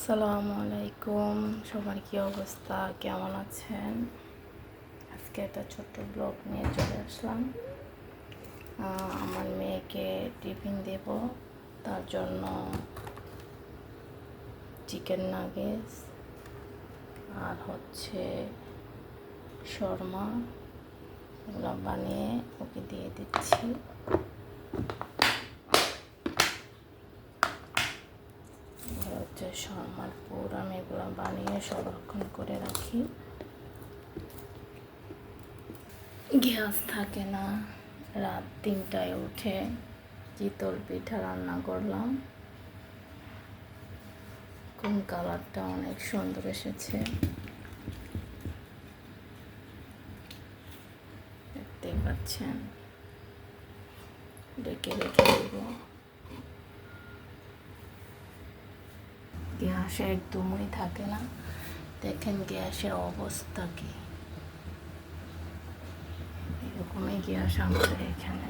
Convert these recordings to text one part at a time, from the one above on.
আসসালামু আলাইকুম, সবার কি অবস্থা, কেমন আছেন? আজকে একটা ছোট্ট ব্লগ নিয়ে চলে আসলাম। আমার মেয়েকে টিফিন দেব, তার জন্য চিকেন নাগেটস আর শর্মা এগুলো বানিয়ে ওকে দিয়ে দিচ্ছি। শর্মার পুর আমি এগুলো বানিয়ে সংরক্ষণ করে রাখি, গ্যাস থাকে না। রাত 3টায় উঠে চিতল পিঠা রান্না করলাম। কোন কালারটা অনেক সুন্দর এসেছে, দেখতেই পাচ্ছেন। রেখে দেব। গ্যাসে একদমই থাকে না, দেখেন গ্যাসের অবস্থা কি। এরকমই গ্যাস আমাদের এখানে।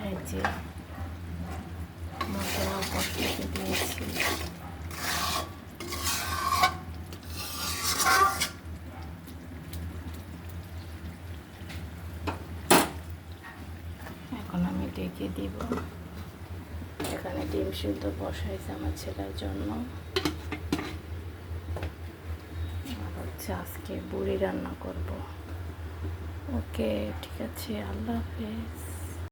এই যে মশলা কষতে দিয়েছি, এখন আমি ডেকে দিব। এখানে ডিম সিদ্ধ বসাইছে আমার ছেলের জন্য। আজকে বুড়ি রান্না করব। ওকে, ঠিক আছে, আল্লাহ হাফেজ।